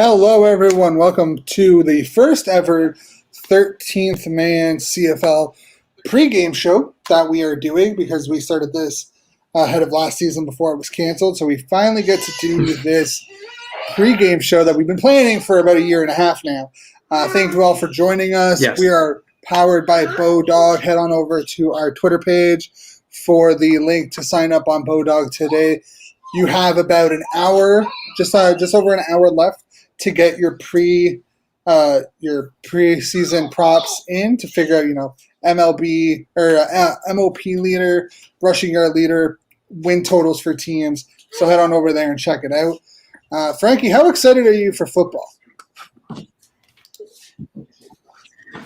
Hello, everyone. Welcome to the first ever 13th Man CFL Pre-Game show that we are doing because we started this ahead of last season before it was canceled. So we finally get to do this pre-game show that we've been planning for about a year and a half now. Thank you all for joining us. Yes. We are powered by Bodog. Head on over to our Twitter page for the link to sign up on Bodog today. You have about an hour, just over an hour left to get your preseason props in to figure out, MLB or MOP leader, rushing yard leader, win totals for teams. So head on over there and check it out. Frankie, how excited are you for football?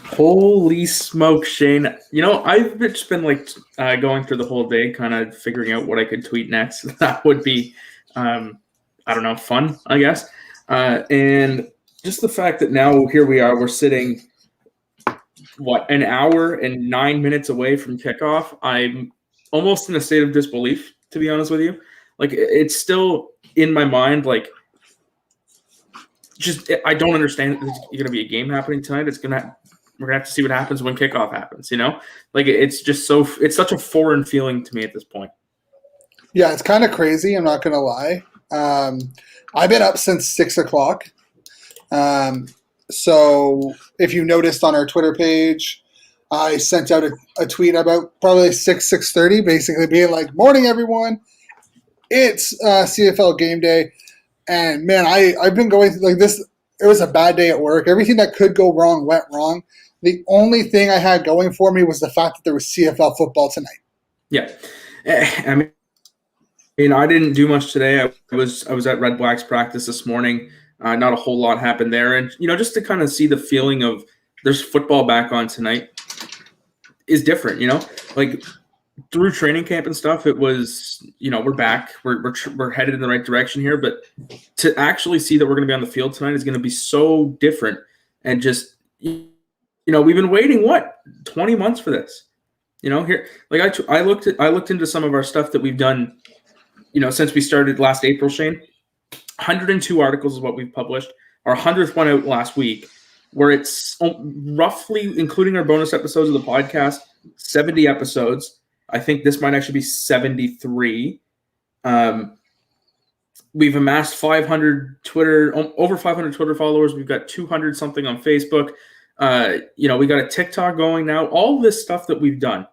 Holy smoke, Shane. I've just been going through the whole day, kind of figuring out what I could tweet next. That would be, fun, I guess. And just the fact that now here we are, we're sitting, an hour and 9 minutes away from kickoff. I'm almost in a state of disbelief, to be honest with you. It's still in my mind, I don't understand. There's going to be a game happening tonight. We're going to have to see what happens when kickoff happens, It's just it's such a foreign feeling to me at this point. Yeah, it's kind of crazy. I'm not going to lie. I've been up since 6 o'clock. So if you noticed on our Twitter page, I sent out a tweet about probably 6:30, basically being like, morning, everyone. It's CFL game day. And, man, I've been going through this. It was a bad day at work. Everything that could go wrong went wrong. The only thing I had going for me was the fact that there was CFL football tonight. Yeah. I didn't do much today. I was at Red Blacks practice this morning. Not a whole lot happened there. And, just to kind of see the feeling of there's football back on tonight is different, through training camp and stuff, it was, we're back. We're headed in the right direction here. But to actually see that we're going to be on the field tonight is going to be so different. And just, we've been waiting, 20 months for this? Here, I looked into some of our stuff that we've done, since we started last April, Shane. 102 articles is what we've published. Our 100th one out last week, where it's roughly, including our bonus episodes of the podcast, 70 episodes. I think this might actually be 73. We've amassed over 500 Twitter followers. We've got 200 something on Facebook. We got a TikTok going now. All this stuff that we've done,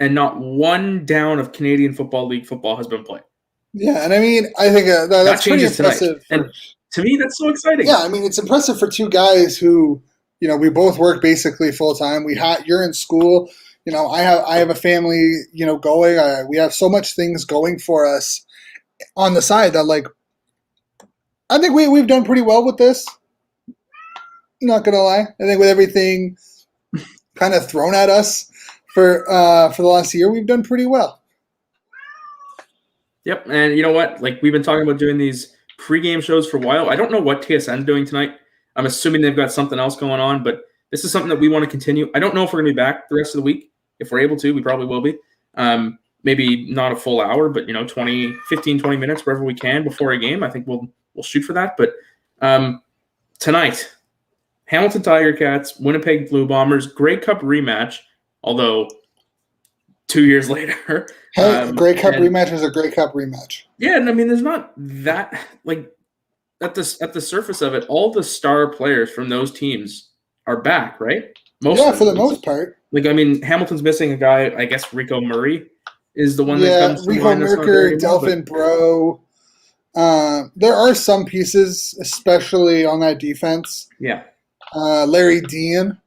and not one down of Canadian Football League football has been played. Yeah, and I think that's pretty impressive. And to me, that's so exciting. Yeah, it's impressive for two guys who, we both work basically full time. You're in school. I have a family, going. We have so much things going for us on the side that, I think we've done pretty well with this. Not gonna lie, I think with everything kind of thrown at us for the last year, we've done pretty well. Yep, and you know what? We've been talking about doing these pre-game shows for a while. I don't know what TSN's doing tonight. I'm assuming they've got something else going on, but this is something that we want to continue. I don't know if we're going to be back the rest of the week. If we're able to, we probably will be. Maybe not a full hour, but 20 minutes wherever we can before a game. I think we'll shoot for that. But tonight, Hamilton Tiger Cats, Winnipeg Blue Bombers, Grey Cup rematch, although 2 years later. Hey, Grey Cup rematch is a Grey Cup rematch. Yeah, and there's not that, at the surface of it, all the star players from those teams are back, right? For the most part. Hamilton's missing a guy, I guess Rico Murray is the one that comes to Rico mind. Merker, Delphin Bro. There are some pieces, especially on that defense. Yeah. Larry Dean.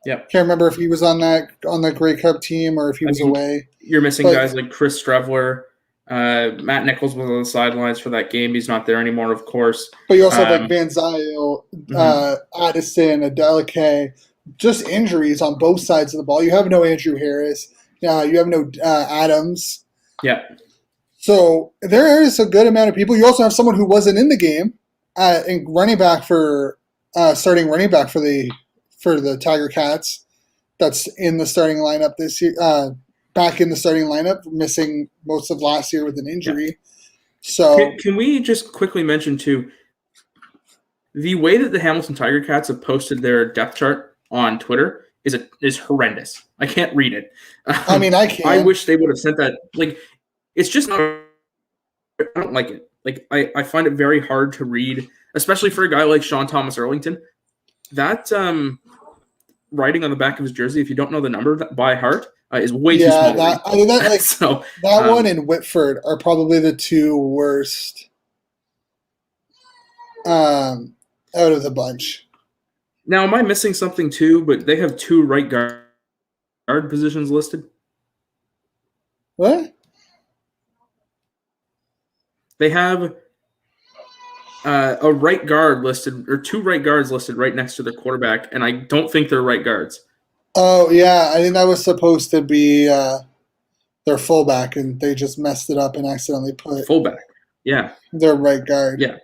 Yep. Can't remember if he was on the Grey Cup team or if he was away. You're missing guys like Chris Strevler. Matt Nichols was on the sidelines for that game. He's not there anymore, of course. But you also have Van Zyl, Addison, Adeleke. Just injuries on both sides of the ball. You have no Andrew Harris. You have no Adams. Yeah. So there is a good amount of people. You also have someone who wasn't in the game, starting running back for the Tiger Cats. That's in the starting lineup this year. Back in the starting lineup, missing most of last year with an injury. So can we just quickly mention too? The way that the Hamilton Tiger Cats have posted their depth chart on Twitter is horrendous. I can't read it. I mean, I can. I wish they would have sent that. Like, it's just not. I don't like it. Like, I find it very hard to read, especially for a guy like Sean Thomas Erlington. That writing on the back of his jersey, if you don't know the number by heart, is way too small. I mean, that one and Whitford are probably the two worst out of the bunch. Now, am I missing something too? But they have 2 right guard positions listed. What? They have a right guard listed, or 2 right guards listed right next to their quarterback, and I don't think they're right guards. Oh, yeah. I think that was supposed to be their fullback, and they just messed it up and accidentally put fullback. Yeah. Their right guard. Yeah.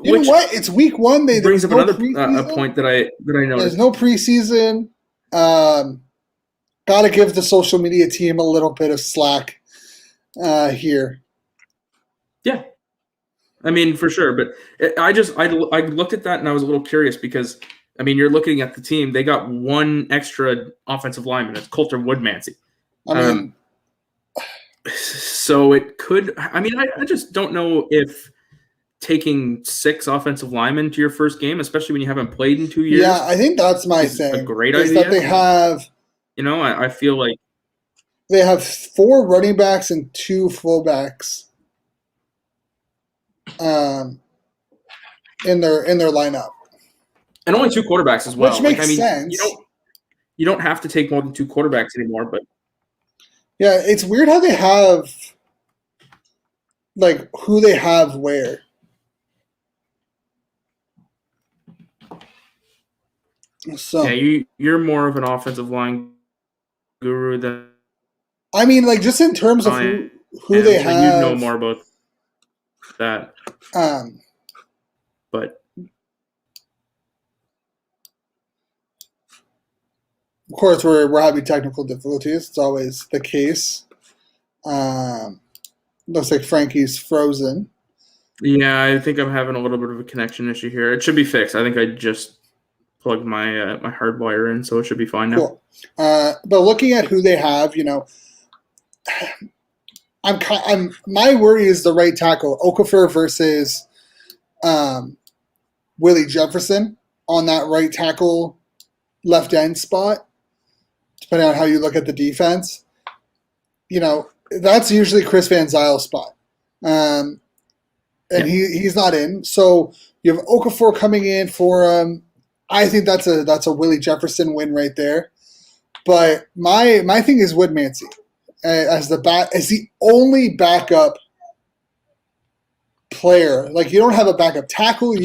You know what? It's week 1. They brings up another point that I noticed. There's no preseason. Got to give the social media team a little bit of slack here. Yeah. I mean, for sure. But I looked at that and I was a little curious because, I mean, you're looking at the team. They got 1 extra offensive lineman. It's Coulter Woodmansey. So it could – I mean, I just don't know if taking 6 offensive linemen to your first game, especially when you haven't played in 2 years. Yeah, I think that's my thing. A great idea. That they have – you know, I feel like – they have 4 running backs and 2 fullbacks in their lineup, and only 2 quarterbacks as well. Which makes sense. You don't have to take more than 2 quarterbacks anymore, but yeah, it's weird how they have like who they have where. So yeah, you're more of an offensive line guru than I mean, like just in terms of who they have. You know more about that. But of course, we're having technical difficulties. It's always the case. Looks like Frankie's frozen. Yeah, I think I'm having a little bit of a connection issue here. It should be fixed. I think I just plugged my my hard wire in, so it should be fine now. Cool. But looking at who they have, you know, I'm my worry is the right tackle, Okafor versus Willie Jefferson on that right tackle left end spot, depending on how you look at the defense. You know, that's usually Chris Van Zyle's spot. And he's not in. So you have Okafor coming in for him. I think that's a Willie Jefferson win right there. But my thing is Woodmansey as the only backup player. Like you don't have a backup tackle.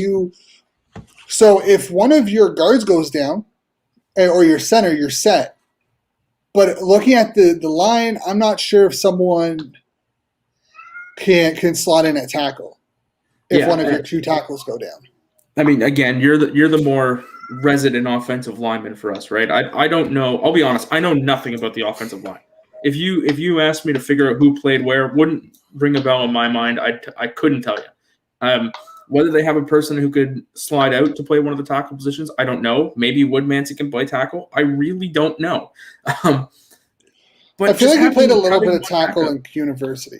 So if one of your guards goes down or your center, you're set. But looking at the line, I'm not sure if someone can slot in at tackle if one of your 2 tackles go down. I mean, again, you're the more resident offensive lineman for us, right? I don't know. I'll be honest. I know nothing about the offensive line. If you asked me to figure out who played where, wouldn't ring a bell in my mind. I couldn't tell you. Whether they have a person who could slide out to play one of the tackle positions, I don't know. Maybe Woodmansey can play tackle. I really don't know. But I feel like he played a little bit of tackle in university.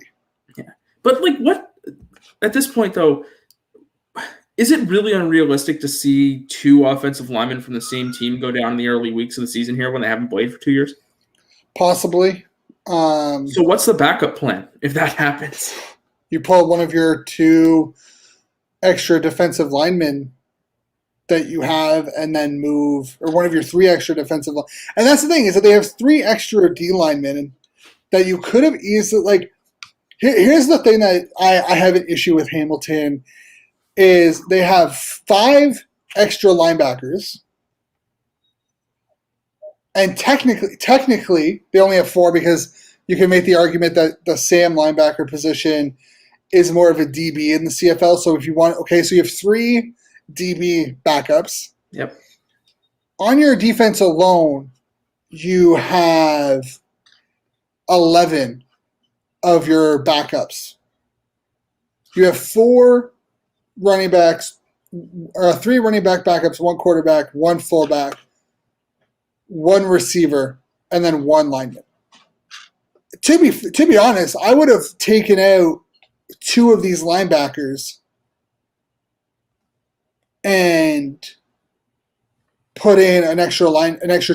Yeah, but like what? At this point, though, is it really unrealistic to see 2 offensive linemen from the same team go down in the early weeks of the season here when they haven't played for 2 years? Possibly. So what's the backup plan if that happens? You pull one of your 2 extra defensive linemen that you have and then move, or one of your 3 extra defensive linemen. And that's the thing, is that they have 3 extra D linemen that you could have easily, like, here's the thing that I have an issue with Hamilton is they have 5 extra linebackers. And technically, they only have 4 because you can make the argument that the Sam linebacker position is more of a DB in the CFL. So if you want, so you have 3 DB backups. Yep. On your defense alone, you have 11 of your backups. You have 4 running backs, three running back backups, one quarterback, one fullback, one receiver, and then one lineman. To be honest, I would have taken out two of these linebackers and put in an extra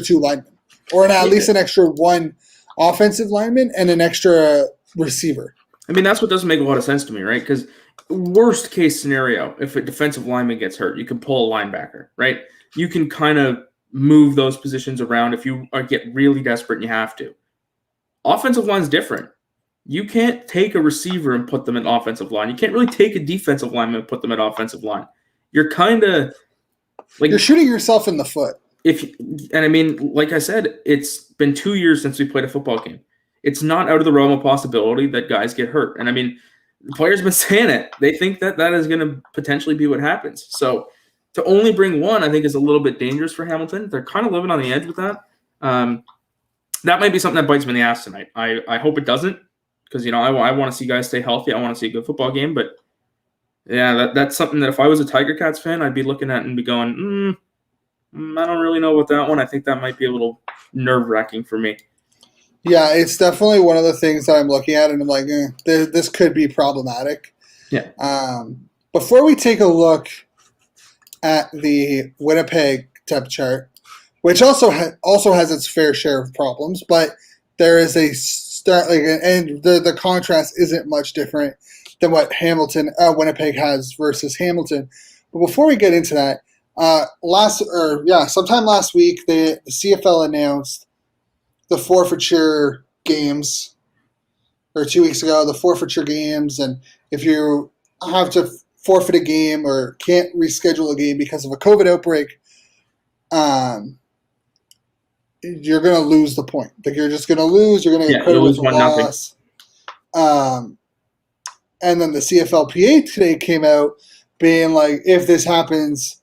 two linemen, or at least an extra one offensive lineman and an extra receiver. I mean, that's what doesn't make a lot of sense to me, right? Because worst case scenario, if a defensive lineman gets hurt, you can pull a linebacker, right? You can kind of move those positions around if you get really desperate and you have to. Offensive line's different. You can't take a receiver and put them in offensive line. You can't really take a defensive lineman and put them at offensive line. You're kind of like, you're shooting yourself in the foot. And I mean, like I said, it's been 2 years since we played a football game. It's not out of the realm of possibility that guys get hurt. And I mean, the players have been saying it. They think that is going to potentially be what happens. So to only bring one, I think, is a little bit dangerous for Hamilton. They're kind of living on the edge with that. That might be something that bites me in the ass tonight. I hope it doesn't, because, you know, I want to see guys stay healthy. I want to see a good football game. But, yeah, that's something that if I was a Tiger Cats fan, I'd be looking at and be going, I don't really know about that one. I think that might be a little nerve-wracking for me. Yeah, it's definitely one of the things that I'm looking at, and I'm like, this could be problematic. Yeah. Before we take a look at the Winnipeg depth chart, which also has its fair share of problems, but there is a start, and the contrast isn't much different than what Winnipeg has versus Hamilton. But before we get into that, sometime last week, the CFL announced the forfeiture games, or 2 weeks ago, the forfeiture games, and if you have to forfeit a game or can't reschedule a game because of a COVID outbreak, you're going to lose the point. Like, you're just going to lose. You're going to get credit with a loss. And then the CFLPA today came out being like, if this happens,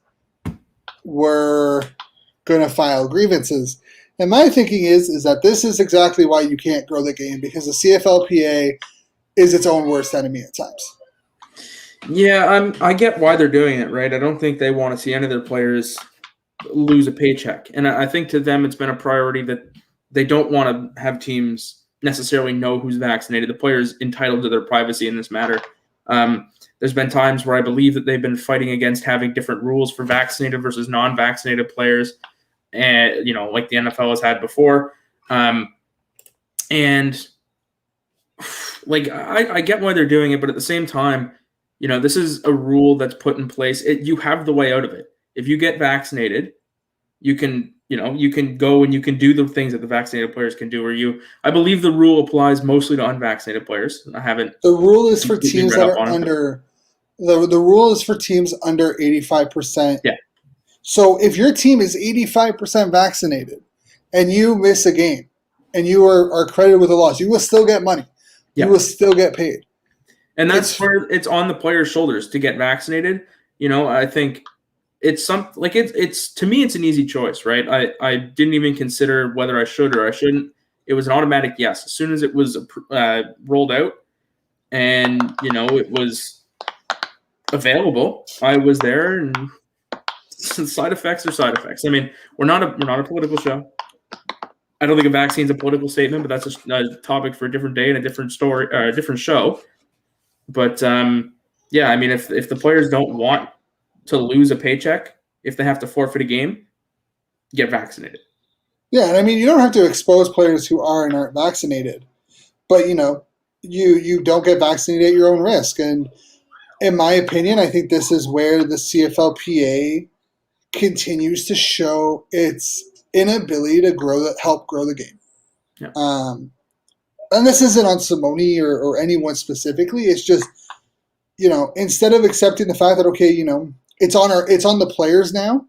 we're going to file grievances. And my thinking is that this is exactly why you can't grow the game, because the CFLPA is its own worst enemy at times. Yeah, I get why they're doing it, right? I don't think they want to see any of their players lose a paycheck. And I think to them it's been a priority that they don't want to have teams necessarily know who's vaccinated. The player's entitled to their privacy in this matter. There's been times where I believe that they've been fighting against having different rules for vaccinated versus non-vaccinated players, and, you know, like the NFL has had before. And like, I get why they're doing it, but at the same time, you know, this is a rule that's put in place. You have the way out of it. If you get vaccinated, you can go and you can do the things that the vaccinated players can do. I believe the rule applies mostly to unvaccinated players. The rule is for teams that are under the rule is for teams under 85%. Yeah. So if your team is 85% vaccinated and you miss a game and you are credited with a loss, you will still get money. Yeah. You will still get paid. And that's where it's on the player's shoulders to get vaccinated. You know, I think it's to me, it's an easy choice, right? I didn't even consider whether I should or I shouldn't. It was an automatic yes. As soon as it was rolled out and, you know, it was available, I was there, and side effects are side effects. I mean, we're not a political show. I don't think a vaccine's a political statement, but that's a topic for a different day and a different story, or a different show. But yeah, I mean, if the players don't want to lose a paycheck, if they have to forfeit a game, get vaccinated. Yeah, and I mean, you don't have to expose players who are and aren't vaccinated, but, you know, you don't get vaccinated at your own risk. And in my opinion, I think this is where the CFLPA continues to show its inability to help grow the game. Yeah. And this isn't on Simone or anyone specifically. It's just, you know, instead of accepting the fact that, okay, you know, it's on the players now.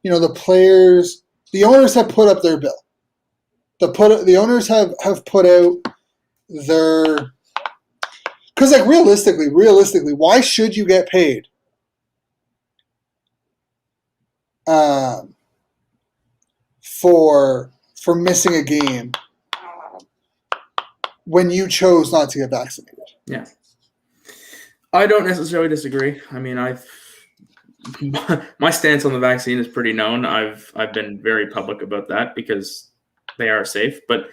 You know, the owners have put up their bill. The owners have put out their, because, like, realistically, why should you get paid for missing a game when you chose not to get vaccinated? Yeah. I don't necessarily disagree. I mean, my stance on the vaccine is pretty known. I've been very public about that because they are safe. But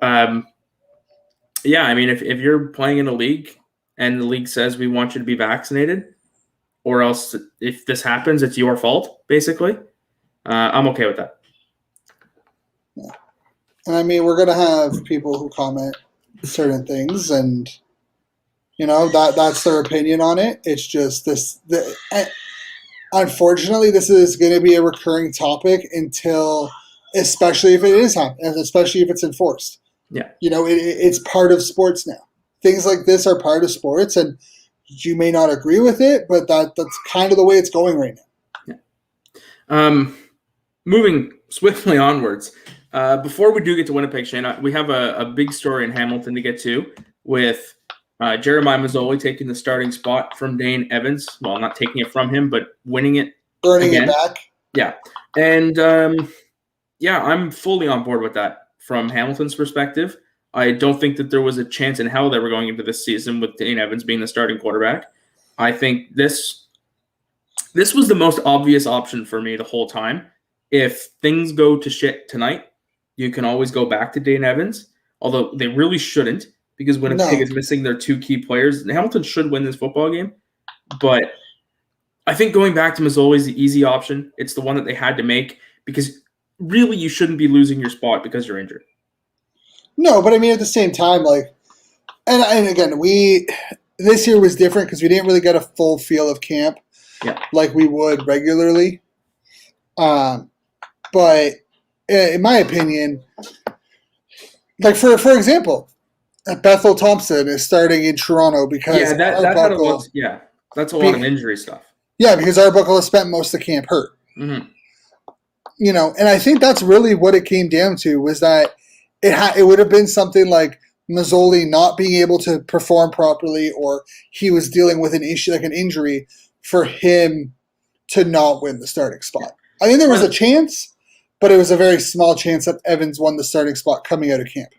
yeah, I mean, if you're playing in a league and the league says we want you to be vaccinated, or else if this happens, it's your fault, basically, I'm okay with that. Yeah. And I mean, we're going to have people who comment certain things, and, you know, that's their opinion on it. It's just unfortunately, this is going to be a recurring topic until, especially if it is happening, especially if it's enforced. Yeah. You know, it's part of sports now. Things like this are part of sports, and you may not agree with it, but that's kind of the way it's going right now. Yeah. Moving swiftly onwards, before we do get to Winnipeg, Shane, we have a big story in Hamilton to get to with Jeremiah Mazzoli taking the starting spot from Dane Evans. Well, not taking it from him, but winning it. Earning it back. Yeah. And, yeah, I'm fully on board with that from Hamilton's perspective. I don't think that there was a chance in hell they were going into this season with Dane Evans being the starting quarterback. I think this was the most obvious option for me the whole time. If things go to shit tonight, you can always go back to Dane Evans, although they really shouldn't because Winnipeg is missing their two key players. Hamilton should win this football game, but I think going back to Mazzoli is the easy option. It's the one that they had to make because really you shouldn't be losing your spot because you're injured. No, but I mean, at the same time, like, and again, this year was different because we didn't really get a full feel of camp like we would regularly. But in my opinion, like for example, Bethel Thompson is starting in Toronto because that's a lot of injury stuff. Yeah, because Arbuckle has spent most of the camp hurt. Mm-hmm. You know, and I think that's really what it came down to was that it would have been something like Mazzoli not being able to perform properly, or he was dealing with an issue like an injury for him to not win the starting spot. I think there was a chance, but it was a very small chance that Evans won the starting spot coming out of camp.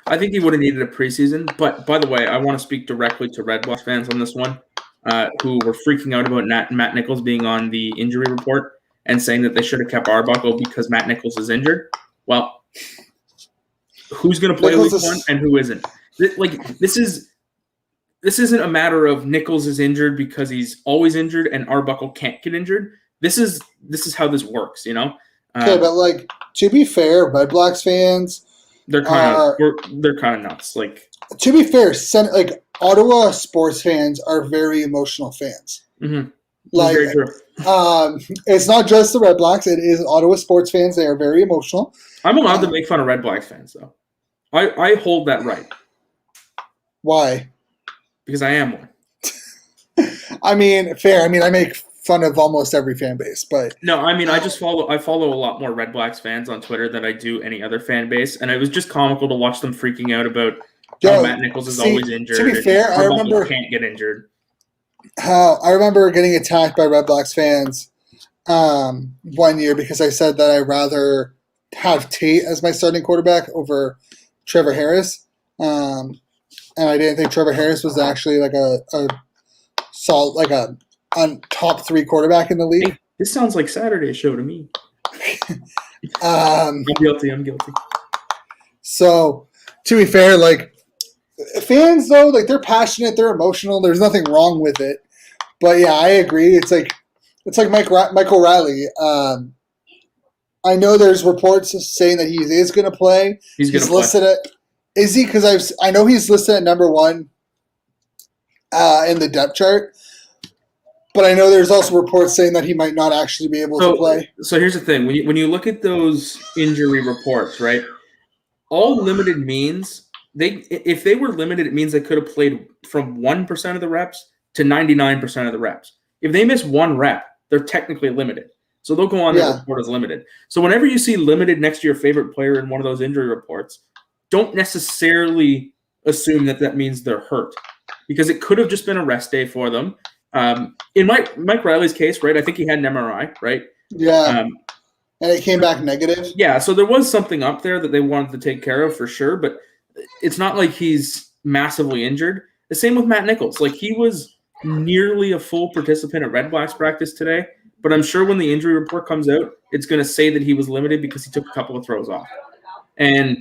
I think he would have needed a preseason. But by the way, I want to speak directly to Red Blacks fans on this one, who were freaking out about Matt Nichols being on the injury report and saying that they should have kept Arbuckle because Matt Nichols is injured. Well, who's going to play week one and who isn't? This isn't a matter of Nichols is injured because he's always injured and Arbuckle can't get injured. This is how this works, you know. Okay, but like to be fair, Red Blacks fans, they're kind of nuts. Like, to be fair, like Ottawa sports fans are very emotional fans. Mm-hmm. Like, very true. It's not just the Red Blacks; it is Ottawa sports fans. They are very emotional. I'm allowed to make fun of Red Blacks fans, though. I hold that right. Why? Because I am one. I mean, fair. I mean, I make fun of almost every fan base, but no, I mean, I follow a lot more Red Blacks fans on Twitter than I do any other fan base, and it was just comical to watch them freaking out about how Matt Nichols is always injured. To be fair, I remember can't get injured. I remember getting attacked by Red Blacks fans one year because I said that I'd rather have Tate as my starting quarterback over Trevor Harris, and I didn't think Trevor Harris was actually like a solid, like a top 3 quarterback in the league. Hey, this sounds like Saturday show to me. I'm guilty. So, to be fair, like fans though, like they're passionate, they're emotional. There's nothing wrong with it. But yeah, I agree. It's like Michael Riley. I know there's reports saying that he is going to play. He's listed at. Is he? Because I know he's listed at number 1 in the depth chart. But I know there's also reports saying that he might not actually be able to play. So here's the thing: when you look at those injury reports, right? All limited means if they were limited, it means they could have played from 1% of the reps to 99% of the reps. If they miss 1 rep, they're technically limited. So they'll go on their report as limited. So whenever you see limited next to your favorite player in one of those injury reports, don't necessarily assume that means they're hurt, because it could have just been a rest day for them. In Mike Riley's case, right, I think he had an MRI, right? Yeah. And it came back negative? Yeah, so there was something up there that they wanted to take care of for sure, but it's not like he's massively injured. The same with Matt Nichols. Like, he was nearly a full participant at Red Blacks practice today, But I'm sure when the injury report comes out, it's going to say that he was limited because he took a couple of throws off. And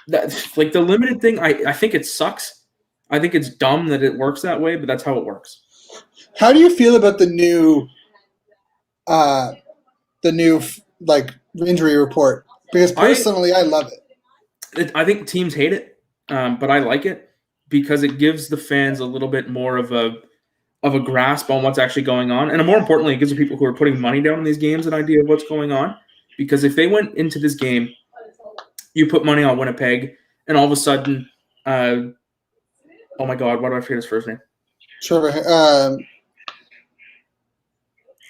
that, like the limited thing, I think it sucks. I think it's dumb that it works that way, but that's how it works. How do you feel about the new like injury report? Because personally, I love it. I think teams hate it, but I like it because it gives the fans a little bit more of a grasp on what's actually going on. And more importantly, it gives the people who are putting money down in these games an idea of what's going on. Because if they went into this game, you put money on Winnipeg, and all of a sudden, oh my God, why do I forget his first name? Trevor,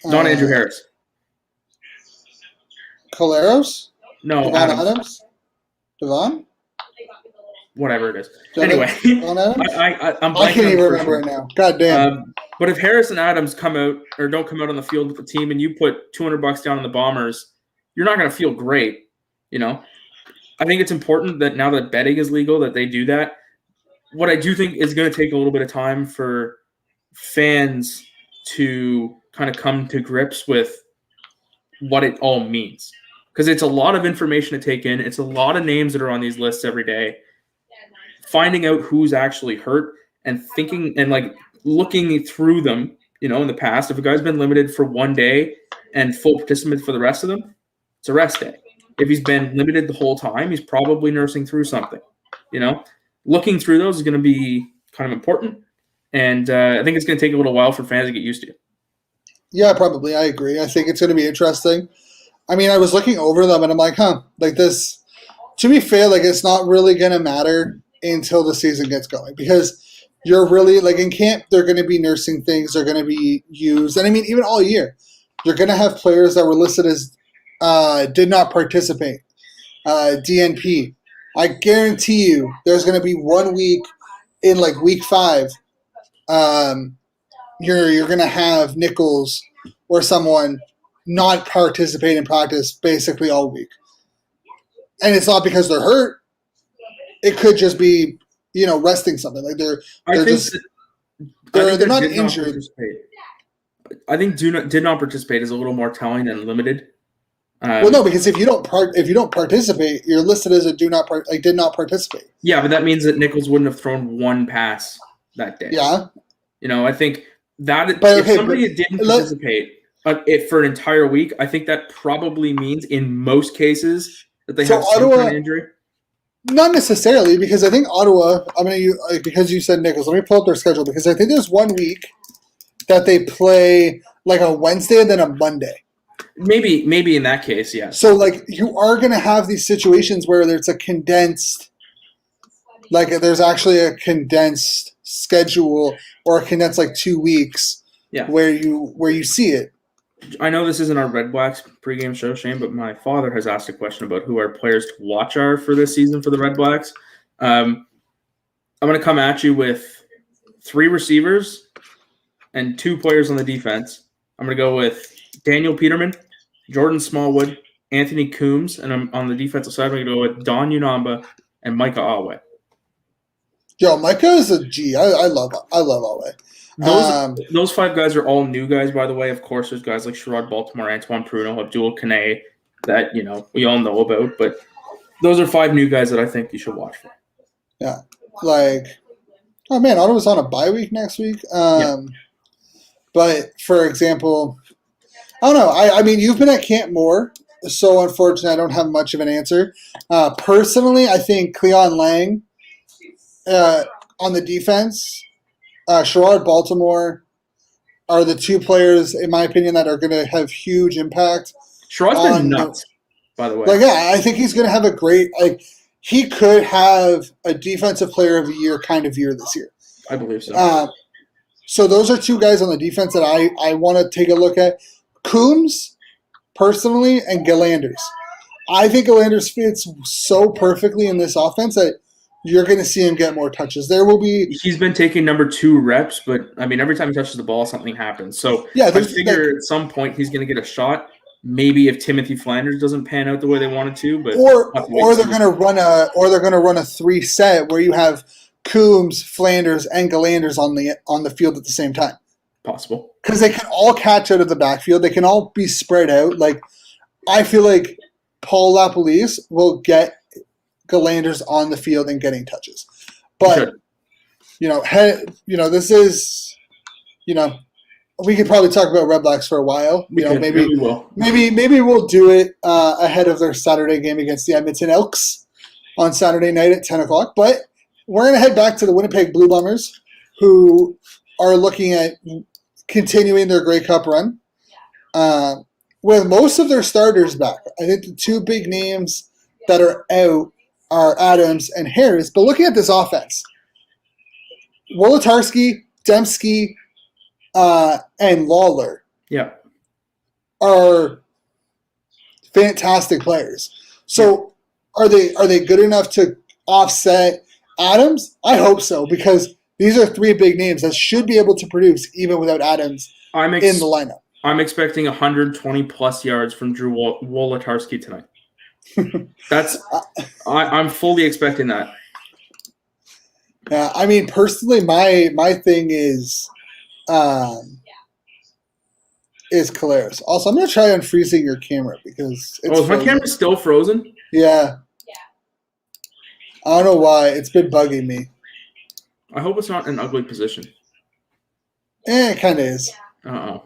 Not Andrew Harris. Caleros? No, Devon Adams? Devon? Whatever it is. Devon, Anyway, Adams? I can't even remember it now. God damn. But if Harris and Adams come out or don't come out on the field with the team and you put $200 down on the Bombers, you're not going to feel great. You know, I think it's important that now that betting is legal that they do that. What I do think is going to take a little bit of time for fans to kind of come to grips with what it all means. Because it's a lot of information to take in. It's a lot of names that are on these lists every day. Finding out who's actually hurt and thinking and like looking through them, you know, in the past, if a guy's been limited for one day and full participant for the rest of them, it's a rest day. If he's been limited the whole time, he's probably nursing through something, you know. Looking through those is going to be kind of important. And I think it's going to take a little while for fans to get used to. Yeah, probably. I agree. I think it's going to be interesting. I mean, I was looking over them and I'm like, like this, to be fair, like it's not really going to matter until the season gets going because you're really, like in camp, they're going to be nursing things. They're going to be used. And I mean, even all year, you're going to have players that were listed as did not participate, DNP. I guarantee you there's going to be 1 week in like week 5. You're going to have Nichols or someone not participate in practice basically all week. And it's not because they're hurt. It could just be, you know, resting something. Like they're not injured. I think did not participate is a little more telling than limited. Well, no, because if you don't participate, you're listed as a did not participate. Yeah, but that means that Nichols wouldn't have thrown one pass that day. Yeah. You know, I think that if somebody didn't participate for an entire week, I think that probably means in most cases that they have some kind of injury. Not necessarily, because I think Ottawa. Because you said Nichols. Let me pull up their schedule because I think there's 1 week that they play like a Wednesday and then a Monday. Maybe in that case, yeah. So like you are going to have these situations where there's a condensed, like there's actually a condensed schedule or a condensed like 2 weeks. Yeah. Where you see it. I know this isn't our Red Blacks pregame show, Shane, but my father has asked a question about who our players to watch are for this season for the Red Blacks. I'm going to come at you with 3 receivers and 2 players on the defense. I'm going to go with Daniel Peterman, Jordan Smallwood, Anthony Coombs, and I'm on the defensive side. I'm going to go with Don Unamba and Micah Alway. Yo, Micah is a G. I love Alway. Those 5 guys are all new guys, by the way. Of course, there's guys like Sherrod Baltimore, Antoine Pruno, Abdul Kane that, you know, we all know about. But those are 5 new guys that I think you should watch for. Yeah. Like, oh, man, Ottawa's on a bye week next week. But, for example, I don't know. I mean, you've been at camp more, so unfortunately I don't have much of an answer. Personally, I think Cleon Lang on the defense – Sherrod Baltimore are the 2 players, in my opinion, that are going to have huge impact. Sherrod's been nuts, by the way. Like, yeah, I think he's going to have a great – like, he could have a defensive player of the year kind of year this year. I believe so. So those are 2 guys on the defense that I want to take a look at. Coombs, personally, and Galanders. I think Galanders fits so perfectly in this offense that you're going to see him get more touches. There will be. He's been taking number 2 reps, but I mean, every time he touches the ball, something happens. So yeah, I figure at some point he's going to get a shot. Maybe if Timothy Flanders doesn't pan out the way they wanted to, but or they're going to run a 3 set where you have Coombs, Flanders, and Galanders on the field at the same time. Possible. Because they can all catch out of the backfield. They can all be spread out. Like, I feel like Paul LaPolice will get Galanders on the field and getting touches. But, this is, we could probably talk about Red Blacks for a while. Maybe we will. Maybe we'll do it ahead of their Saturday game against the Edmonton Elks on Saturday night at 10 o'clock. But we're going to head back to the Winnipeg Blue Bombers, who are looking at continuing their Grey Cup run with most of their starters back. I think the two big names that are out are Adams and Harris. But looking at this offense, Wolotarski, Dembski, and Lawler are fantastic players. So are they good enough to offset Adams? I hope so, because these are three big names that should be able to produce even without Adams in the lineup. I'm expecting 120-plus yards from Drew Wolotarski tonight. I'm fully expecting that. Yeah, I mean, personally, my thing is Caleres. Also, I'm going to try unfreezing your camera because it's is my camera still frozen? Yeah. I don't know why. It's been bugging me. I hope it's not an ugly position. It kind of is. Uh-oh.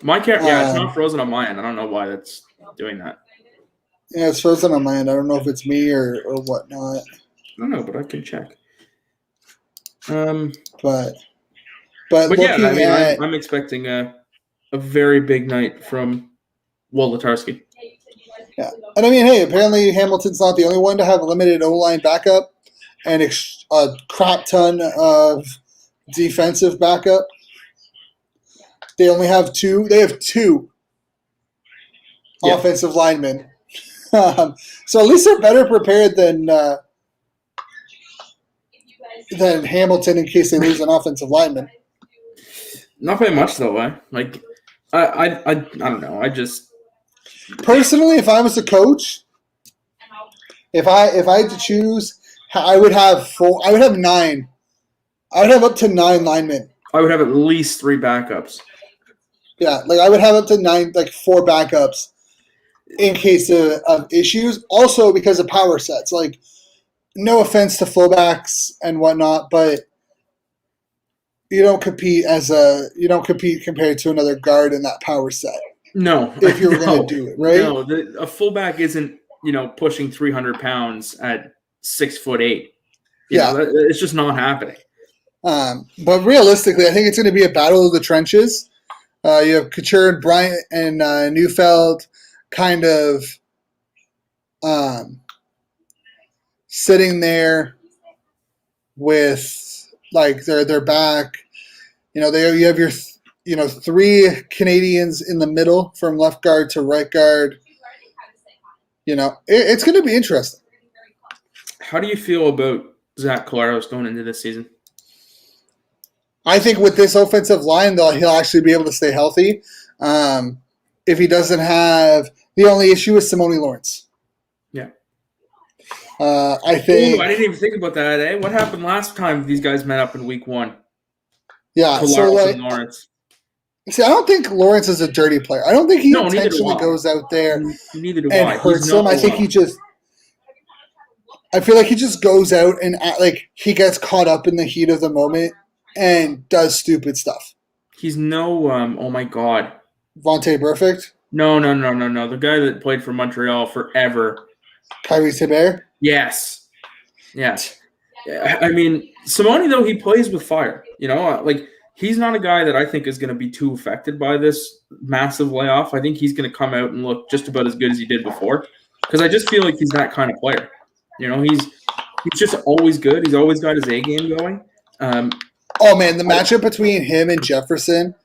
My camera, it's not frozen on my end. I don't know why that's doing that. Yeah, it's frozen on my end. I don't know if it's me or whatnot. I don't know, but I can check. But yeah, I mean, I'm expecting a very big night from Wolotarski. Yeah, and I mean, hey, apparently Hamilton's not the only one to have a limited O-line backup and a crap ton of defensive backup. They only have two. They have two offensive linemen. So at least they're better prepared than Hamilton in case they lose an offensive lineman. Not very much though, eh? Like, I don't know. I just personally, if I was a coach, if I had to choose, I would have 9. I would have up to 9 linemen. I would have at least 3 backups. Yeah, like I would have up to 9, like 4 backups in case of issues. Also because of power sets. Like, no offense to fullbacks and whatnot, but you don't compete compared to another guard in that power set. No, if you're going to do it, right? No, a fullback isn't pushing 300 pounds at 6'8". It's just not happening. But realistically, I think it's going to be a battle of the trenches. You have Couture and Bryant and Neufeld kind of sitting there with like their back. You have your 3 Canadians in the middle from left guard to right guard. It's going to be interesting. How do you feel about Zach Collaros going into this season? I think with this offensive line, though, he'll actually be able to stay healthy. If he doesn't have – the only issue is Simone Lawrence. Yeah. I think – I didn't even think about that, eh? What happened last time these guys met up in week 1? Yeah, Collaros and Lawrence. See, I don't think Lawrence is a dirty player. I don't think he intentionally goes out there and hurts them. I think he just – I feel like he just goes out and he gets caught up in the heat of the moment and does stupid stuff. He's no, oh my God. Vontae Perfect? No. The guy that played for Montreal forever. Kyrie Tibert? Yes. Yeah. I mean, Simone, though, he plays with fire. He's not a guy that I think is going to be too affected by this massive layoff. I think he's going to come out and look just about as good as he did before. Because I just feel like he's that kind of player. He's just always good. He's always got his A game going. Oh man, the matchup between him and Jefferson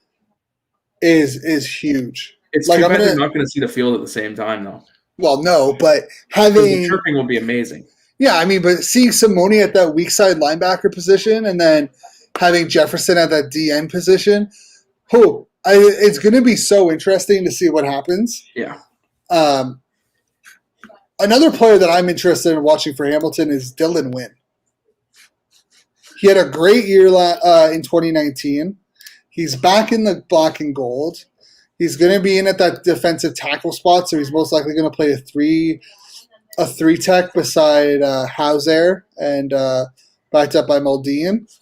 is huge. It's too bad you're not going to see the field at the same time, though. Well, no, but the chirping will be amazing. Yeah, I mean, but seeing Simone at that weak side linebacker position and then having Jefferson at that DN position, it's going to be so interesting to see what happens. Yeah. Another player that I'm interested in watching for Hamilton is Dylan Wynn. He had a great year in 2019. He's back in the black and gold. He's going to be in at that defensive tackle spot, so he's most likely going to play a three tech beside Hauser and backed up by Muldean.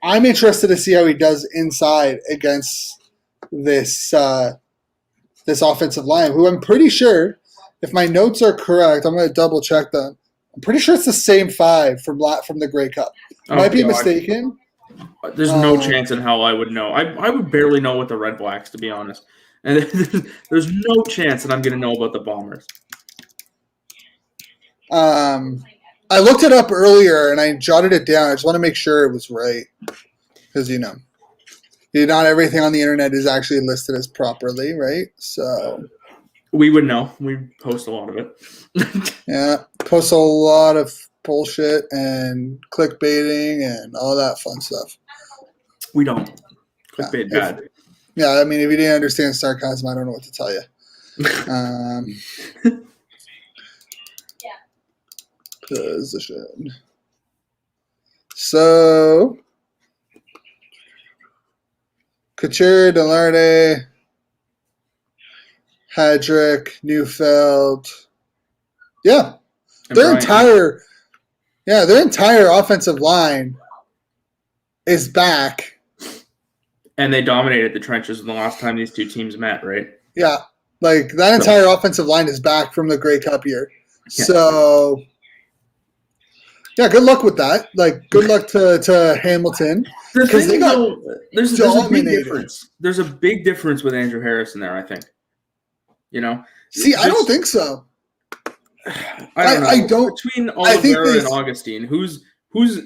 I'm interested to see how he does inside against this offensive line, who I'm pretty sure, if my notes are correct, I'm going to double check them. I'm pretty sure it's the same 5 from the Grey Cup. Might be mistaken. There's no chance in hell I would know. I would barely know what the Red Blacks, to be honest. And there's no chance that I'm going to know about the Bombers. I looked it up earlier and I jotted it down. I just want to make sure it was right. Because, not everything on the internet is actually listed as properly, right? So we would know. We post a lot of it. Yeah, post a lot of bullshit and clickbaiting and all that fun stuff. We don't. Clickbait bad. Yeah, I mean, if you didn't understand sarcasm, I don't know what to tell you. Position. So, Couture, Delarnay, Hadrick, Neufeld. Yeah. Their entire offensive line is back. And they dominated the trenches the last time these two teams met, right? Yeah. Like, that entire offensive line is back from the Grey Cup year. Yeah. So, yeah, good luck with that. Like, good luck to Hamilton. Because they got there's a big difference. There's a big difference with Andrew Harris in there, I think. I don't think so. I don't. Between Oliveira and Augustine, who's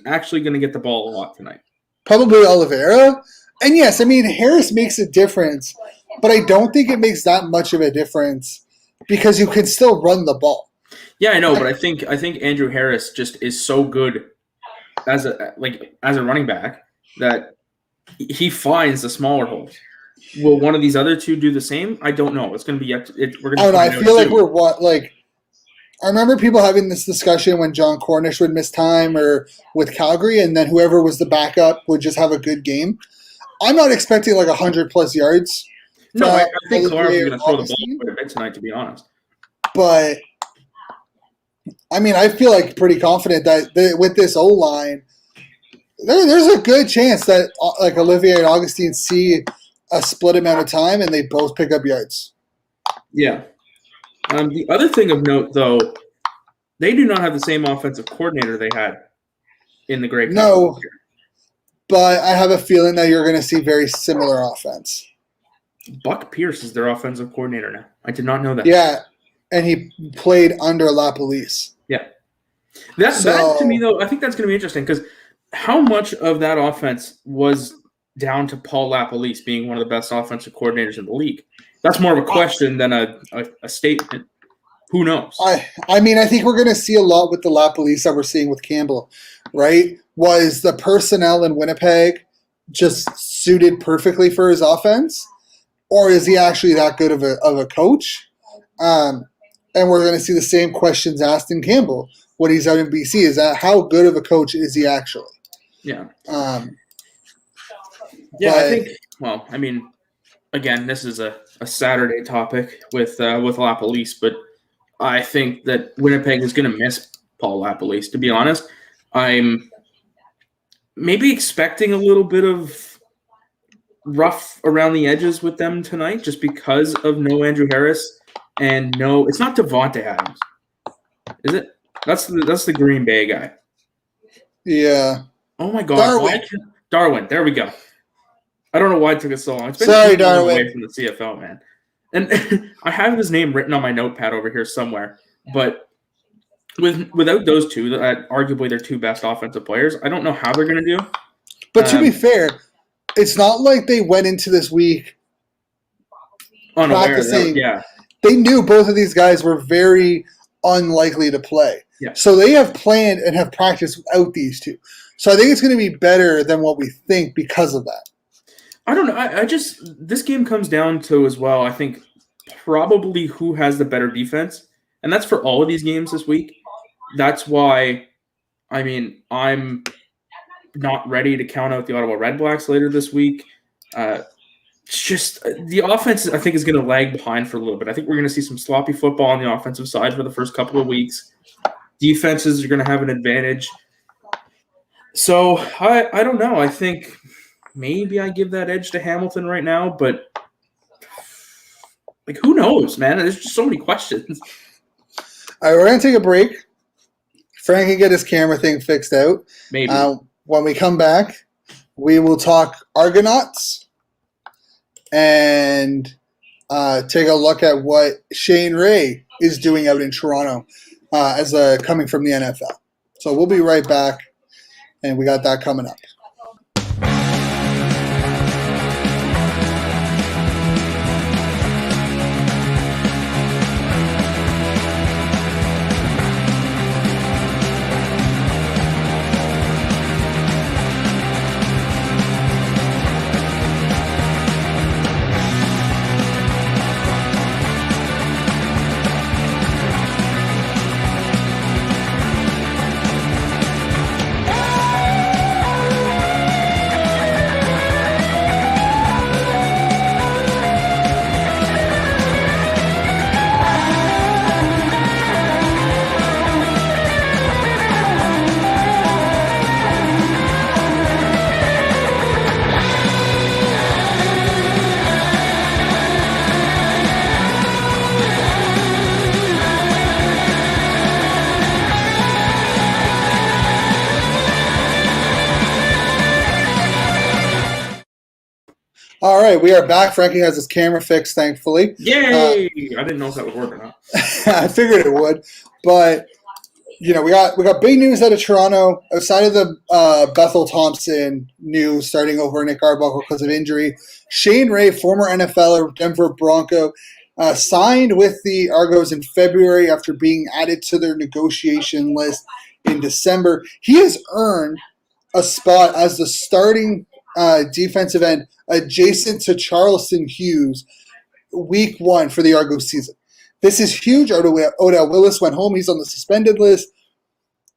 actually going to get the ball a lot tonight? Probably Oliveira. And yes, I mean, Harris makes a difference, but I don't think it makes that much of a difference because you can still run the ball. Yeah, I know, but I think Andrew Harris just is so good as a running back that he finds the smaller holes. Will one of these other two do the same? I don't know. It's going to be we're going to. I feel like I remember people having this discussion when John Cornish would miss time or with Calgary, and then whoever was the backup would just have a good game. I'm not expecting like 100+ yards. No, I think Clark is going to throw the ball quite a bit tonight, to be honest. But I mean, I feel like pretty confident that with this O-line, there's a good chance that like Olivier and Augustine see a split amount of time and they both pick up yards. Yeah. The other thing of note, though, they do not have the same offensive coordinator they had in the Grey Cup. No, but I have a feeling that you're going to see very similar offense. Buck Pierce is their offensive coordinator now. I did not know that. Yeah, and he played under LaPolice. Yeah. That to me, though, I think that's going to be interesting because how much of that offense was down to Paul LaPolice being one of the best offensive coordinators in the league? That's more of a question than a statement. Who knows? I mean, I think we're going to see a lot with the LaPolice that we're seeing with Campbell, right? Was the personnel in Winnipeg just suited perfectly for his offense? Or is he actually that good of a coach? And we're going to see the same questions asked in Campbell when he's out in BC. Is that how good of a coach is he actually? Yeah. I think, well, I mean, again, this is a Saturday topic with LaPolice, but I think that Winnipeg is going to miss Paul LaPolice, to be honest. I'm maybe expecting a little bit of rough around the edges with them tonight just because of no Andrew Harris and no – it's not Devontae Adams, is it? That's the Green Bay guy. Yeah. Oh, my God. Darwin. There we go. I don't know why it took us so long. It's been Sorry, Darwin. Away from the CFL, man. And I have his name written on my notepad over here somewhere. But without those two, arguably their two best offensive players, I don't know how they're going to do. But to be fair, it's not like they went into this week practicing. Yeah. They knew both of these guys were very unlikely to play. Yeah. So they have planned and have practiced without these two. So I think it's going to be better than what we think because of that. I don't know. I just – this game comes down to as well, I think, probably who has the better defense. And that's for all of these games this week. That's why, I mean, I'm not ready to count out the Ottawa Red Blacks later this week. It's just the offense, I think, is going to lag behind for a little bit. I think we're going to see some sloppy football on the offensive side for the first couple of weeks. Defenses are going to have an advantage. So I don't know. I think maybe I give that edge to Hamilton right now, but like who knows, man? There's just so many questions. All right, we're going to take a break. Frank can get his camera thing fixed out. Maybe. When we come back, we will talk Argonauts and take a look at what Shane Ray is doing out in Toronto as coming from the NFL. So we'll be right back, and we got that coming up. All right, we are back. Frankie has his camera fixed, thankfully. Yay! I didn't know if that would work or not. I figured it would, but we got big news out of Toronto. Outside of the Bethel Thompson news starting over Nick Arbuckle because of injury, Shane Ray, former NFLer, Denver Bronco, signed with the Argos in February after being added to their negotiation list in December. He has earned a spot as the starting defensive end adjacent to Charleston Hughes week 1 for the Argos season. This is huge. Odell Willis went home. He's on the suspended list.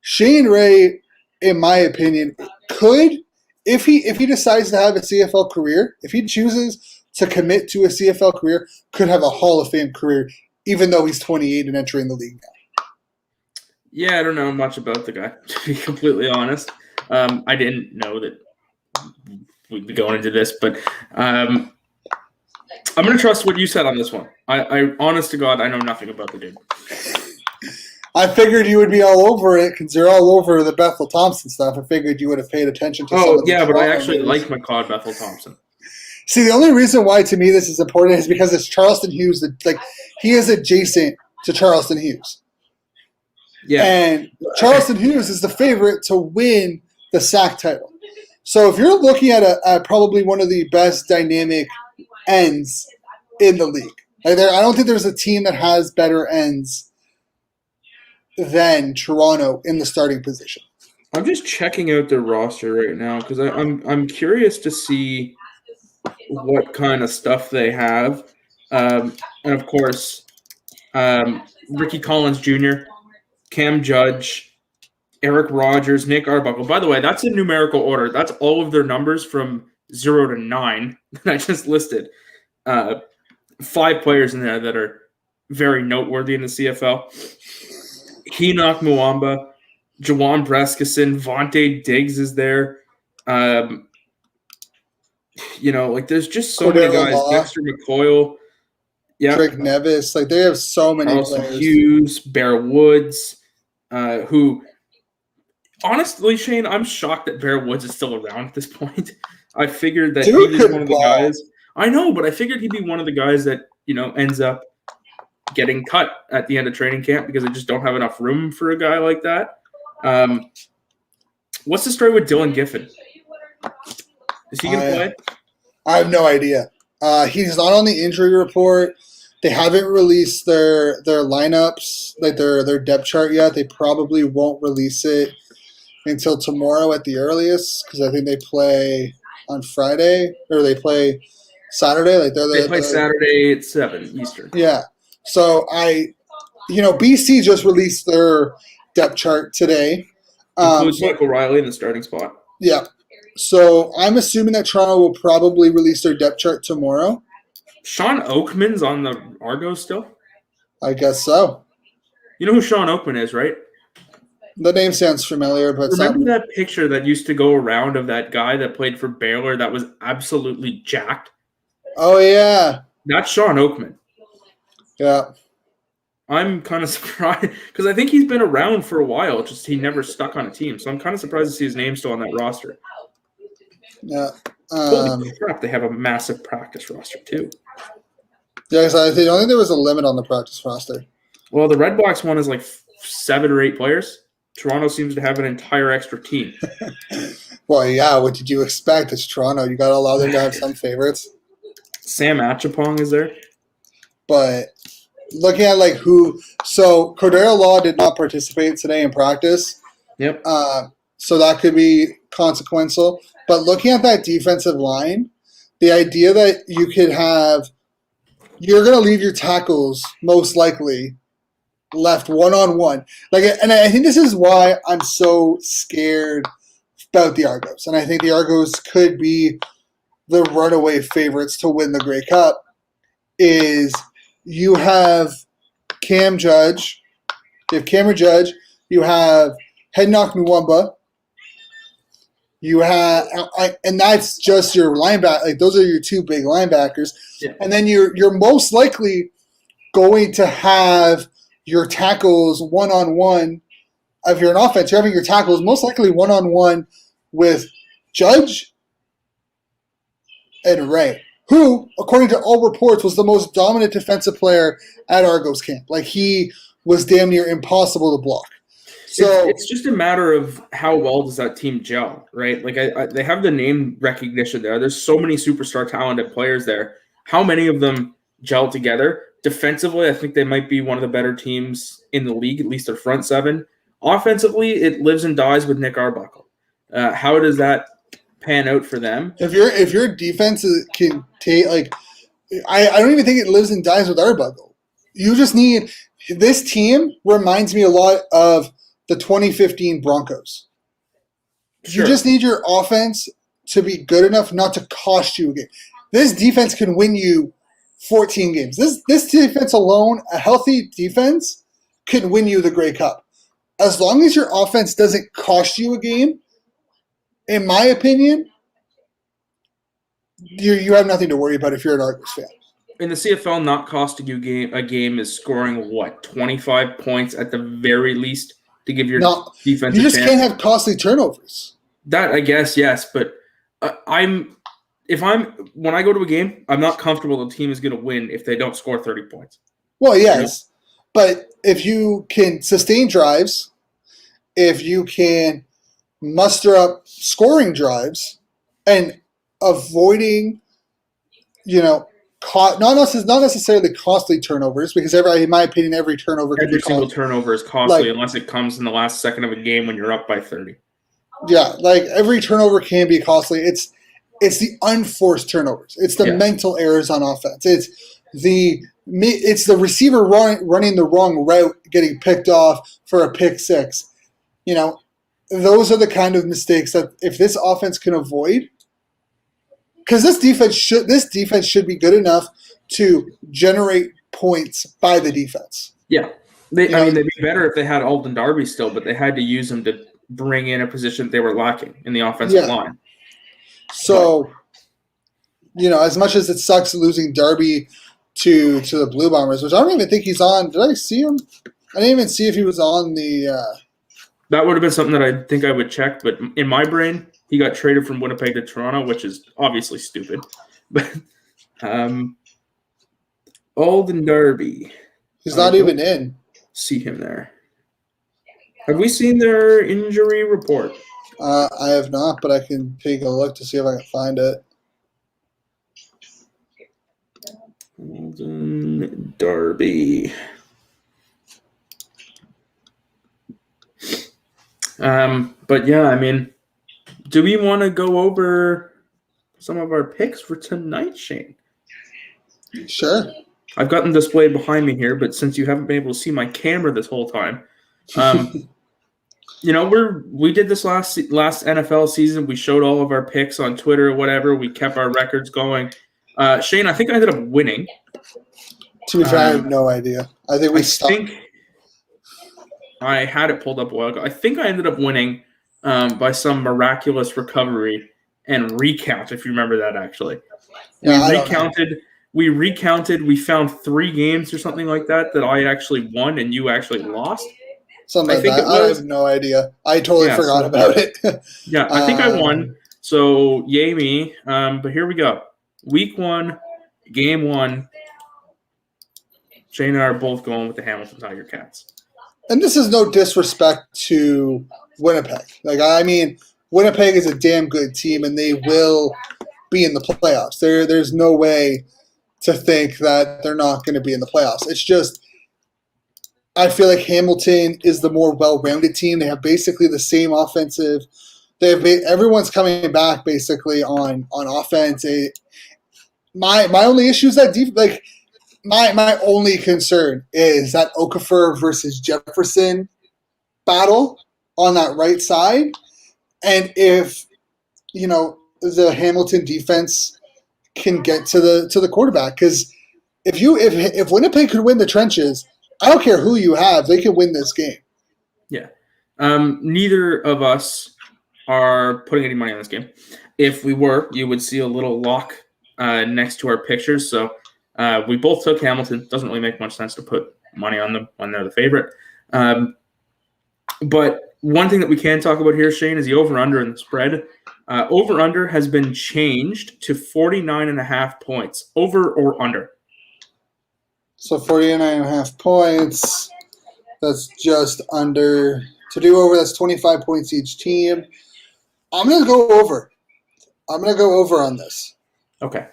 Shane Ray, in my opinion, could, if he decides to have a CFL career, if he chooses to commit to a CFL career, could have a Hall of Fame career, even though he's 28 and entering the league now. Yeah, I don't know much about the guy, to be completely honest. I didn't know that we'd be going into this, but I'm going to trust what you said on this one. I honest to God, I know nothing about the dude. I figured you would be all over it because you're all over the Bethel Thompson stuff. I figured you would have paid attention to some of the but I actually like McCall Bethel Thompson. See, the only reason why to me this is important is because it's Charleston Hughes. He is adjacent to Charleston Hughes. Yeah. And Charleston Hughes is the favorite to win the SAC title. So if you're looking at probably one of the best dynamic ends in the league, I don't think there's a team that has better ends than Toronto in the starting position. I'm just checking out their roster right now because I'm curious to see what kind of stuff they have, and of course, Ricky Collins Jr., Cam Judge, Eric Rogers, Nick Arbuckle. By the way, that's in numerical order. That's all of their numbers from 0 to 9 that I just listed. 5 players in there that are very noteworthy in the CFL. Henoch Muamba, Jawan Breskison, Vontae Diggs is there. There's just so many guys. Dexter McCoyle. Yeah. Drake Nevis. They have so many Charleston players. Hughes, Bear Woods, who... Honestly, Shane, I'm shocked that Bear Woods is still around at this point. I figured that he was one of the guys. I know, but I figured he'd be one of the guys that, ends up getting cut at the end of training camp because they just don't have enough room for a guy like that. What's the story with Dylan Giffen? Is he going to play? I have no idea. He's not on the injury report. They haven't released their lineups, their depth chart yet. They probably won't release it until tomorrow at the earliest because I think they play on Friday or they play Saturday. They play Saturday at 7 Eastern. Yeah. So BC just released their depth chart today. Includes Michael Riley in the starting spot. Yeah. So I'm assuming that Toronto will probably release their depth chart tomorrow. Sean Oakman's on the Argos still? I guess so. You know who Sean Oakman is, right? The name sounds familiar, but remember that picture that used to go around of that guy that played for Baylor that was absolutely jacked? Oh, yeah. That's Sean Oakman. Yeah. I'm kind of surprised because I think he's been around for a while, just he never stuck on a team. So I'm kind of surprised to see his name still on that roster. Yeah. Holy crap, they have a massive practice roster too. Yeah, because I don't think there was a limit on the practice roster. Well, the Red Blacks one is like 7 or 8 players. Toronto seems to have an entire extra team. Well, yeah, what did you expect? It's Toronto. You got to allow them to have some favorites. Sam Achapong is there. But looking at like so Cordero Law did not participate today in practice. Yep. So that could be consequential. But looking at that defensive line, the idea that you're going to leave your tackles most likely left one-on-one. And I think this is why I'm so scared about the Argos. And I think the Argos could be the runaway favorites to win the Grey Cup. Is you have Cameron Judge, you have Hednock Nwamba, you have, and that's just your linebacker. Like those are your 2 big linebackers, yeah. And then you're most likely going to have your tackles one-on-one. If you're an offense, you're having your tackles most likely one-on-one with Judge and Ray, who, according to all reports, was the most dominant defensive player at Argos camp. Like, he was damn near impossible to block. So it's just a matter of how well does that team gel, right? Like, they have the name recognition there. There's so many superstar talented players there. How many of them gel together? Defensively, I think they might be one of the better teams in the league, at least their front 7. Offensively, it lives and dies with Nick Arbuckle. How does that pan out for them? If your defense can take, like, I don't even think it lives and dies with Arbuckle. You just need – this team reminds me a lot of the 2015 Broncos. Sure. You just need your offense to be good enough not to cost you a game. This defense can win you 14 games. This defense alone, a healthy defense, can win you the Grey Cup. As long as your offense doesn't cost you a game, in my opinion, you have nothing to worry about if you're an Argos fan. In the CFL, not costing you a game is scoring, 25 points at the very least to give your defense a chance? You just can't have costly turnovers. That, I guess, yes, but when I go to a game, I'm not comfortable the team is going to win if they don't score 30 points. Well, yes, but if you can sustain drives, if you can muster up scoring drives and avoiding, not necessarily costly turnovers, because in my opinion, every turnover can be costly. Every single turnover is costly unless it comes in the last second of a game when you're up by 30. Yeah, like every turnover can be costly. It's the unforced turnovers. It's the mental errors on offense. It's the receiver running the wrong route, getting picked off for a pick six. Those are the kind of mistakes that if this offense can avoid, because this defense should be good enough to generate points by the defense. Yeah, they'd be better if they had Alden Darby still, but they had to use him to bring in a position they were lacking in the offensive line. So, as much as it sucks losing Darby to the Blue Bombers, which I don't even think he's on. Did I see him? I didn't even see if he was on the. That would have been something that I think I would check, but in my brain, he got traded from Winnipeg to Toronto, which is obviously stupid. But Alden Darby. He's not even in. See him there. Have we seen their injury report? I have not, but I can take a look to see if I can find it. Alden Darby. But yeah, do we want to go over some of our picks for tonight, Shane? Sure. I've got them displayed behind me here, but since you haven't been able to see my camera this whole time, we did this last NFL season. We showed all of our picks on Twitter or whatever. We kept our records going. Shane, I think I ended up winning. To be fair, I have no idea. I think we stopped. I had it pulled up a while ago. I think I ended up winning by some miraculous recovery and recount, if you remember that, actually. We recounted. We found 3 games or something like that I actually won and you actually lost. Something like that. I have no idea. I totally forgot about it. Yeah, I think I won. So, yay me. But here we go. Week 1, game 1. Shane and I are both going with the Hamilton Tiger Cats. And this is no disrespect to Winnipeg. Winnipeg is a damn good team, and they will be in the playoffs. There's no way to think that they're not going to be in the playoffs. It's just I feel like Hamilton is the more well-rounded team. They have basically the same offensive. Everyone's coming back basically on offense. My only issue is that my only concern is that Okafor versus Jefferson battle on that right side, and if the Hamilton defense can get to the quarterback, because if Winnipeg could win the trenches, I don't care who you have, they can win this game. Yeah, neither of us are putting any money on this game. If we were, you would see a little lock next to our pictures. So we both took Hamilton. Doesn't really make much sense to put money on them when they're the favorite. But one thing that we can talk about here, Shane, is the over-under in the spread. Over-under has been changed to 49.5 points. Over or under? So 49.5 points. That's just under. To do over, that's 25 points each team. I'm going to go over. I'm going to go over on this. Okay.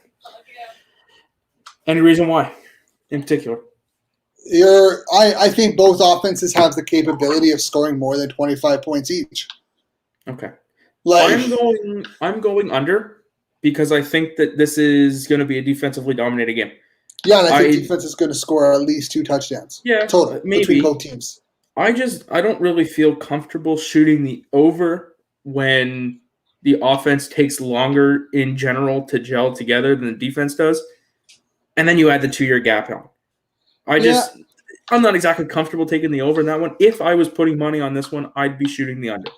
Any reason why, in particular? I think both offenses have the capability of scoring more than 25 points each. Okay. I'm going under because I think that this is going to be a defensively dominated game. Yeah, and I think defense is going to score at least 2 touchdowns. Yeah, total between both teams. I don't really feel comfortable shooting the over when the offense takes longer in general to gel together than the defense does. And then you add the 2-year gap on. I'm not exactly comfortable taking the over in that one. If I was putting money on this one, I'd be shooting the under.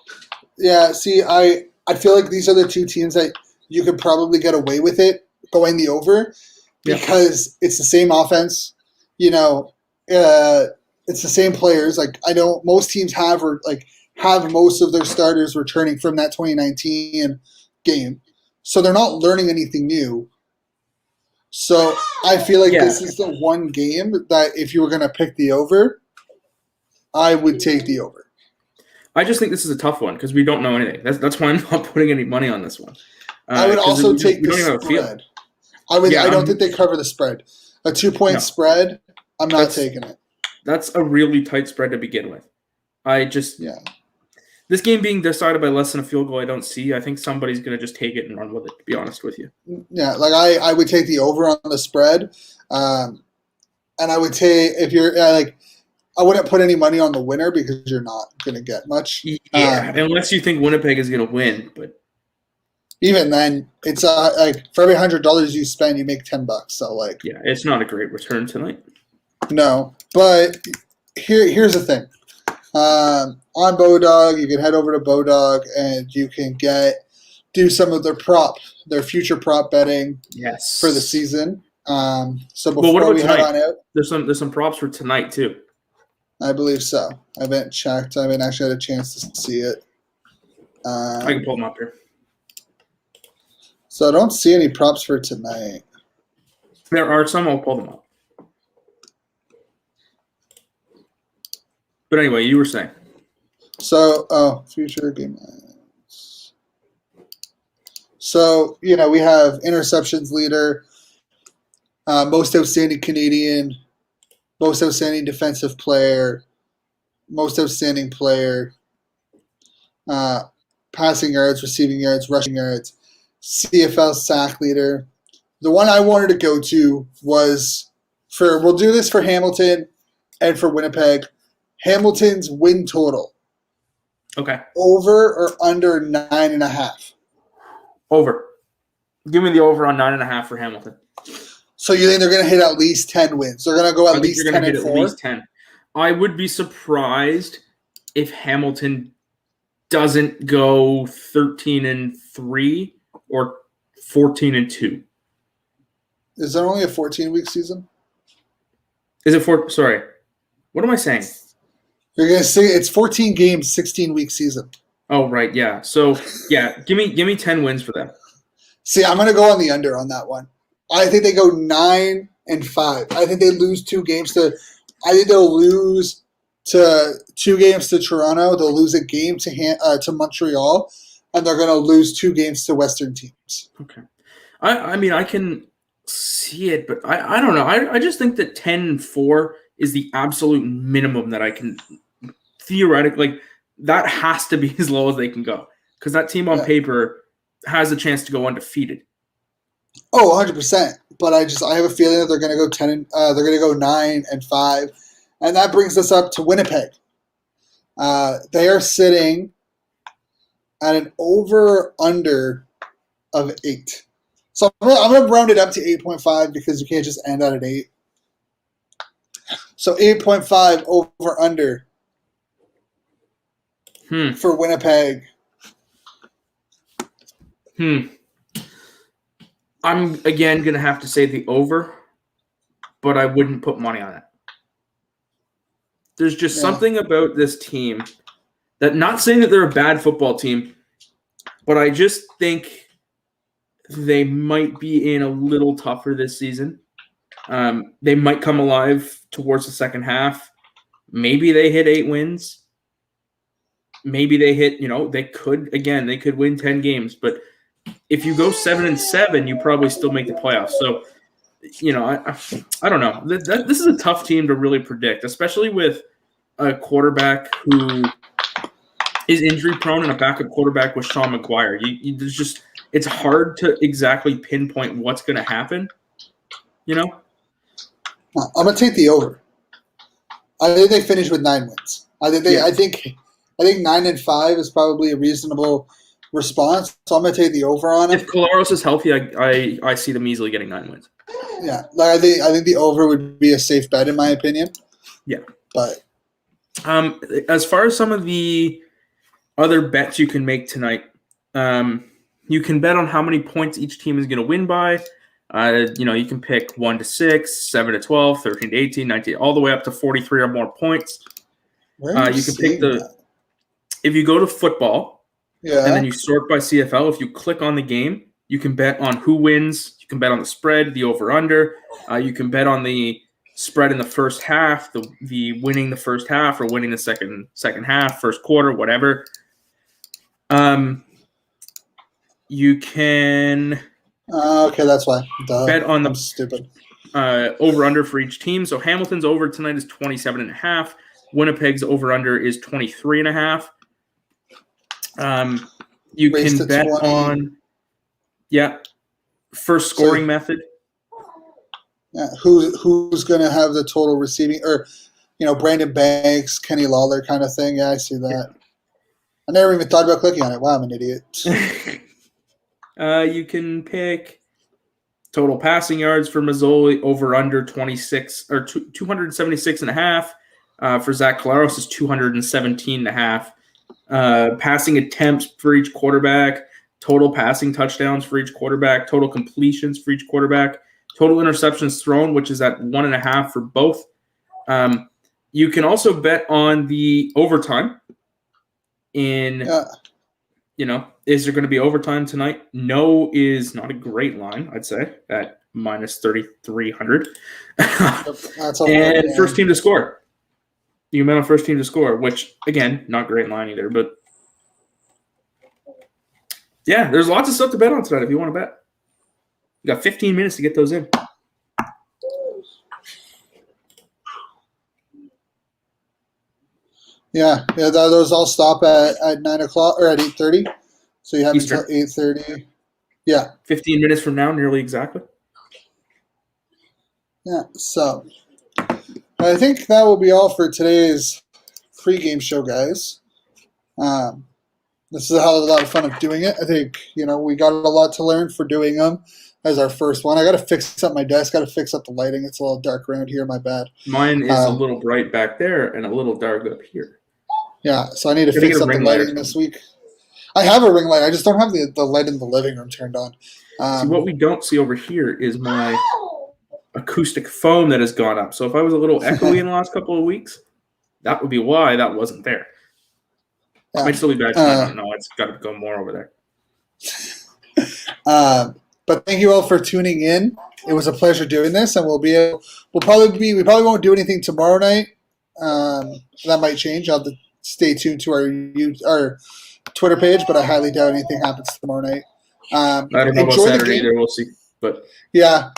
Yeah, see, I feel like these are the 2 teams that you could probably get away with it going the over because it's the same offense. It's the same players. Like I know most teams have most of their starters returning from that 2019 game, so they're not learning anything new. So I feel like this is the one game that if you were going to pick the over, I would take the over. I just think this is a tough one because we don't know anything. That's why I'm not putting any money on this one. I would also take the spread. I don't think they cover the spread. A 2-point spread, I'm not taking it. That's a really tight spread to begin with. This game being decided by less than a field goal, I don't see. I think somebody's going to just take it and run with it, to be honest with you. Yeah, I would take the over on the spread. And I would take, if you're I wouldn't put any money on the winner because you're not going to get much. Yeah, unless you think Winnipeg is going to win. But even then, it's for every $100 you spend, you make $10. So it's not a great return tonight. No, but here's the thing. On Bodog, you can head over to Bodog and you can do some of their future prop betting for the season. So before we head on out, there's some props for tonight too. I believe so. I haven't checked. I haven't actually had a chance to see it. I can pull them up here. So I don't see any props for tonight. There are some. I'll pull them up. But anyway, you were saying. So, future game lines. So, we have interceptions leader, most outstanding Canadian, most outstanding defensive player, most outstanding player, passing yards, receiving yards, rushing yards, CFL sack leader. The one I wanted to go to was we'll do this for Hamilton and for Winnipeg. Hamilton's win total Okay. Over or under 9.5? Over. Give me the over on 9.5 for Hamilton. So you think they're going to hit at least 10 wins? They're going to go I at think least they're 10 going to hit and at 4? least 10. I would be surprised if Hamilton doesn't go 13-3 or 14-2. Is there only a 14-week season? Is it for? Sorry, what am I saying? You're going to say it's 14 games, 16-week season. Oh, right, yeah. So, yeah, give me 10 wins for them. See, I'm going to go on the under on that one. I think they go 9-5. I think they lose 2 games to. I think they'll lose to 2 games to Toronto. They'll lose a game to Montreal, and they're going to lose 2 games to Western teams. Okay. I mean, I can see it, but I don't know. I just think that 10-4 is the absolute minimum that I can theoretically. Like, that has to be as low as they can go because that team on paper has a chance to go undefeated. Oh, 100%. But I have a feeling that they're going to go 10. They're going to go 9-5, and that brings us up to Winnipeg. They are sitting at an over/under of 8. So I'm going to round it up to 8.5 because you can't just end at an 8. So 8.5 over/under for Winnipeg. I'm, again, going to have to say the over, but I wouldn't put money on it. There's just something about this team that, not saying that they're a bad football team, but I just think they might be in a little tougher this season. They might come alive towards the second half. Maybe they hit 8 wins. Maybe they hit, they could win 10 games, but if you go 7-7, you probably still make the playoffs. So, I don't know. This is a tough team to really predict, especially with a quarterback who is injury prone and a backup quarterback with Sean McGuire. It's hard to exactly pinpoint what's going to happen. I'm going to take the over. I think they finish with 9 wins. I think 9-5 is probably a reasonable response. So I'm going to take the over on it. If Collaros is healthy, I see them easily getting 9 wins. Yeah, I think the over would be a safe bet in my opinion. Yeah, but as far as some of the other bets you can make tonight, you can bet on how many points each team is going to win by. You can pick 1-6, 7-12, 13-18, 19, all the way up to 43 or more points. You can pick if you go to football, and then you sort by CFL. If you click on the game, you can bet on who wins. You can bet on the spread, the over/under. You can bet on the spread in the first half, the winning the first half or winning the second half, first quarter, whatever. You can. Okay, that's why. Bet on I'm stupid. Over/under for each team. So Hamilton's over tonight is 27.5. Winnipeg's over/under is 23.5. You can bet 20. on first scoring method. Yeah, who's going to have the total receiving, or Brandon Banks, Kenny Lawler kind of thing. Yeah, I see that. Yeah. I never even thought about clicking on it. Wow, I'm an idiot. You can pick total passing yards for Mazzoli over/under 26 or 276.5. For Zach Collaros is 217.5. Passing attempts for each quarterback, total passing touchdowns for each quarterback, total completions for each quarterback, total interceptions thrown, which is at 1.5 for both. You can also bet on the overtime. Is there going to be overtime tonight? No is not a great line, I'd say, at minus 3,300. And first team to score. You bet on first team to score, which, again, not great line either. But, yeah, there's lots of stuff to bet on tonight if you want to bet. You got 15 minutes to get those in. Yeah, those all stop at 9 o'clock or at 8:30. So you have until 8:30. Yeah. 15 minutes from now, nearly exactly. Yeah, so I think that will be all for today's pregame show, guys. This is a hell of a lot of fun of doing it. I think, we got a lot to learn for doing them as our first one. I got to fix up my desk. Got to fix up the lighting. It's a little dark around here. My bad. Mine is a little bright back there and a little dark up here. Yeah, so I need to fix up the lighting this week. I have a ring light. I just don't have the light in the living room turned on. See, what we don't see over here is my acoustic foam that has gone up. So if I was a little echoey in the last couple of weeks, that would be why that wasn't there. Yeah. Might still be bad. I don't know. It's got to go more over there. But thank you all for tuning in. It was a pleasure doing this, and we probably won't do anything tomorrow night. That might change. I'll have to stay tuned to our Twitter page, but I highly doubt anything happens tomorrow night. I don't know about Saturday either. We'll see. But yeah,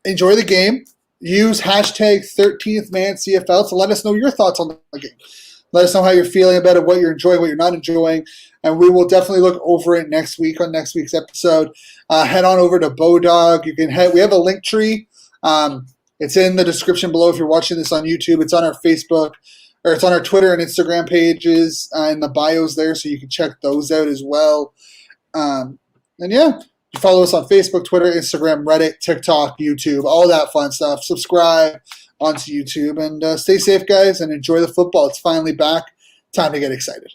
enjoy the game. Use hashtag 13th Man CFL to let us know your thoughts on the game. Let us know how you're feeling about it, what you're enjoying, what you're not enjoying, and we will definitely look over it next week on next week's episode. Head on over to Bodog. We have a Linktree. It's in the description below if you're watching this on YouTube. It's on our Facebook, or it's on our Twitter and Instagram pages in the bios there, so you can check those out as well. And yeah, you follow us on Facebook, Twitter, Instagram, Reddit, TikTok, YouTube, all that fun stuff. Subscribe onto YouTube, and stay safe, guys, and enjoy the football. It's finally back. Time to get excited.